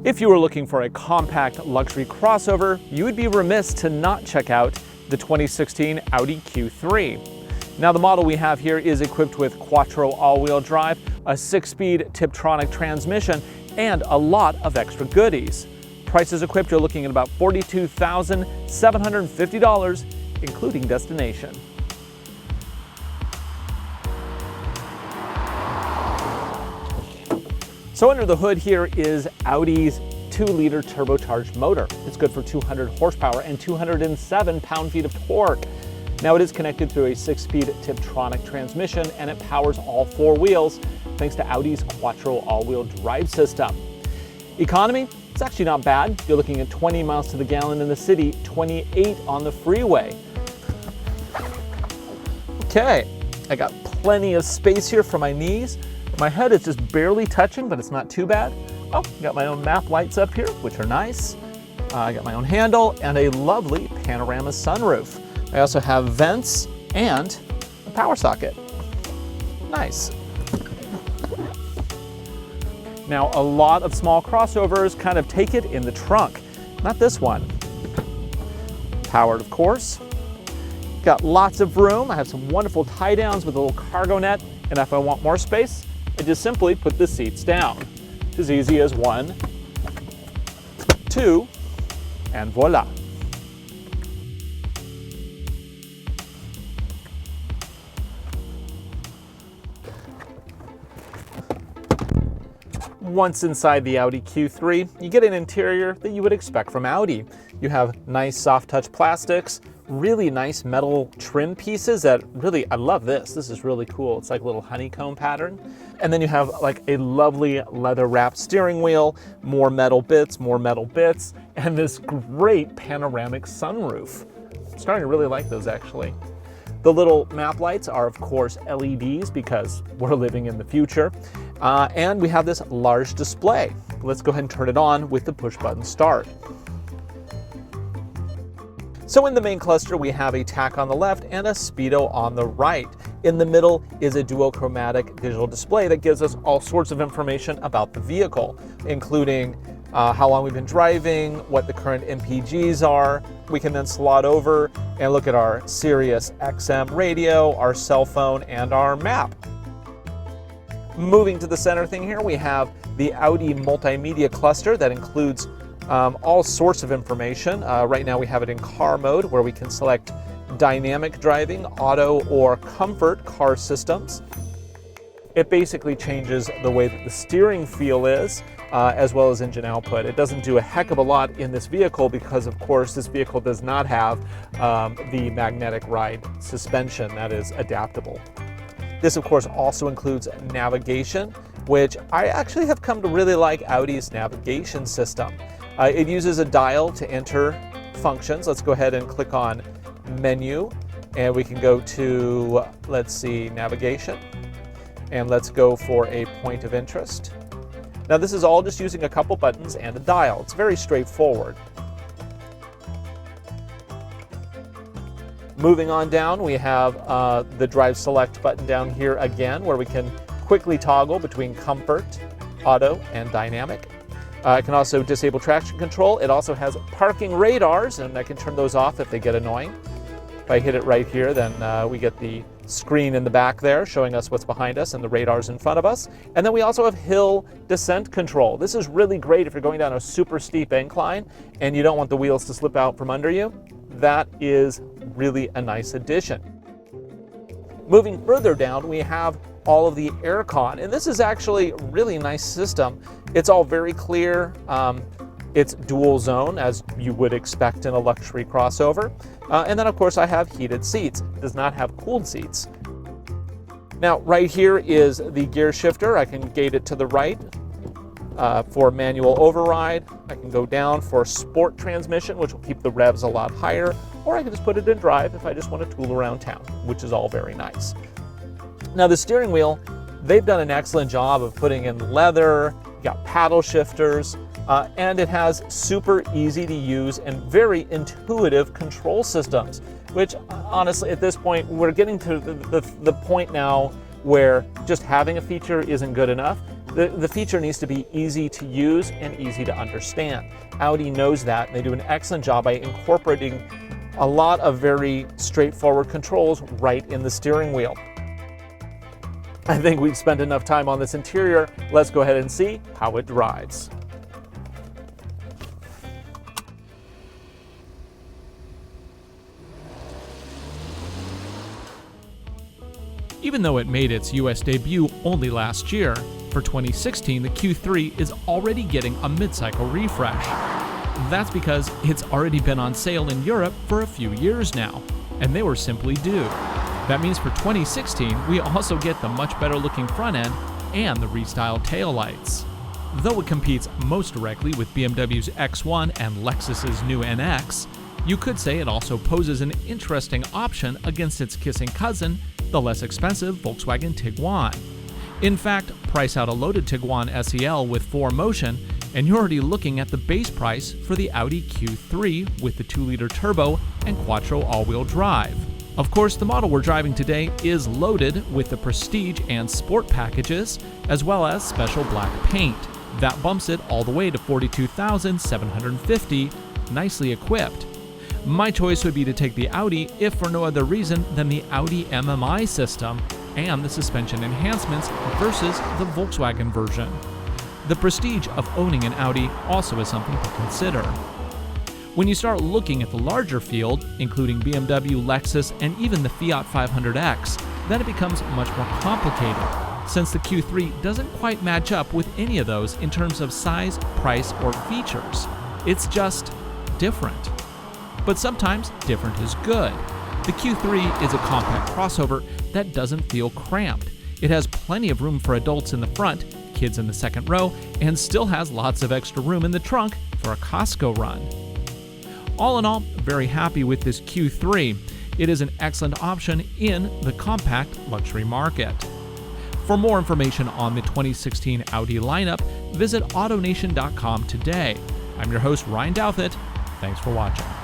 If you were looking for a compact luxury crossover, you would be remiss to not check out the 2016 Audi Q3. Now the model we have here is equipped with Quattro all-wheel drive, a 6-speed Tiptronic transmission, and a lot of extra goodies. Prices equipped, you're looking at about $42,750, including destination. So under the hood here is Audi's 2-liter turbocharged motor. It's good for 200 horsepower and 207 pound-feet of torque. Now it is connected through a 6-speed Tiptronic transmission, and it powers all 4 wheels thanks to Audi's Quattro all-wheel drive system. Economy, it's actually not bad. You're looking at 20 miles to the gallon in the city, 28 on the freeway. Okay, I got plenty of space here for my knees. My head is just barely touching, but it's not too bad. Oh, got my own map lights up here, which are nice. I got my own handle and a lovely panorama sunroof. I also have vents and a power socket. Nice. Now, a lot of small crossovers kind of take it in the trunk. Not this one. Powered, of course. Got lots of room. I have some wonderful tie downs with a little cargo net. And if I want more space, I just simply put the seats down. It's as easy as 1, 2, and voila. Once inside the Audi Q3, you get an interior that you would expect from Audi. You have nice soft touch plastics, really nice metal trim pieces that really, I love this. This is really cool. It's like a little honeycomb pattern. And then you have like a lovely leather wrapped steering wheel, more metal bits, and this great panoramic sunroof. I'm starting to really like those actually. The little map lights are of course LEDs because we're living in the future. And we have this large display. Let's go ahead and turn it on with the push button start. So in the main cluster, we have a tach on the left and a speedo on the right. In the middle is a duochromatic digital display that gives us all sorts of information about the vehicle, including how long we've been driving, what the current MPGs are. We can then slot over and look at our Sirius XM radio, our cell phone, and our map. Moving to the center thing here, we have the Audi multimedia cluster that includes all sorts of information. Right now we have it in car mode where we can select dynamic driving, auto, or comfort car systems. It basically changes the way that the steering feel is, as well as engine output. It doesn't do a heck of a lot in this vehicle because, of course, this vehicle does not have the magnetic ride suspension that is adaptable. This, of course, also includes navigation, which I actually have come to really like Audi's navigation system. It uses a dial to enter functions. Let's go ahead and click on menu, and we can go to, let's see, navigation, and let's go for a point of interest. Now this is all just using a couple buttons and a dial. It's very straightforward. Moving on down, we have the drive select button down here again, where we can quickly toggle between comfort, auto, and dynamic. I can also disable traction control. It also has parking radars, and I can turn those off if they get annoying. If I hit it right here, then we get the screen in the back there showing us what's behind us and the radars in front of us. And then we also have hill descent control. This is really great if you're going down a super steep incline and you don't want the wheels to slip out from under you. That is really a nice addition. Moving further down, we have all of the aircon, and this is actually a really nice system. It's all very clear. It's dual zone, as you would expect in a luxury crossover. And then of course I have heated seats. It does not have cooled seats. Now right here is the gear shifter. I can gate it to the right for manual override. I can go down for sport transmission, which will keep the revs a lot higher, or I can just put it in drive if I just want to tool around town, which is all very nice. Now the steering wheel, they've done an excellent job of putting in leather, got paddle shifters, and it has super easy to use and very intuitive control systems, which honestly at this point we're getting to the point now where just having a feature isn't good enough. The feature needs to be easy to use and easy to understand. Audi knows that, and they do an excellent job by incorporating a lot of very straightforward controls right in the steering wheel. I think we've spent enough time on this interior. Let's go ahead and see how it drives. Even though it made its US debut only last year, for 2016 the Q3 is already getting a mid-cycle refresh. That's because it's already been on sale in Europe for a few years now, and they were simply due. That means for 2016 we also get the much better looking front end and the restyled taillights. Though it competes most directly with BMW's X1 and Lexus's new NX, you could say it also poses an interesting option against its kissing cousin, the less expensive Volkswagen Tiguan. In fact, price out a loaded Tiguan SEL with 4Motion, and you're already looking at the base price for the Audi Q3 with the 2-liter turbo and Quattro all-wheel drive. Of course, the model we're driving today is loaded with the Prestige and Sport packages, as well as special black paint. That bumps it all the way to $42,750, nicely equipped. My choice would be to take the Audi if for no other reason than the Audi MMI system and the suspension enhancements versus the Volkswagen version. The prestige of owning an Audi also is something to consider. When you start looking at the larger field, including BMW, Lexus, and even the Fiat 500X, then it becomes much more complicated, since the Q3 doesn't quite match up with any of those in terms of size, price, or features. It's just different. But sometimes different is good. The Q3 is a compact crossover that doesn't feel cramped. It has plenty of room for adults in the front, kids in the second row, and still has lots of extra room in the trunk for a Costco run. All in all, very happy with this Q3. It is an excellent option in the compact luxury market. For more information on the 2016 Audi lineup, visit AutoNation.com today. I'm your host, Ryan Douthit. Thanks for watching.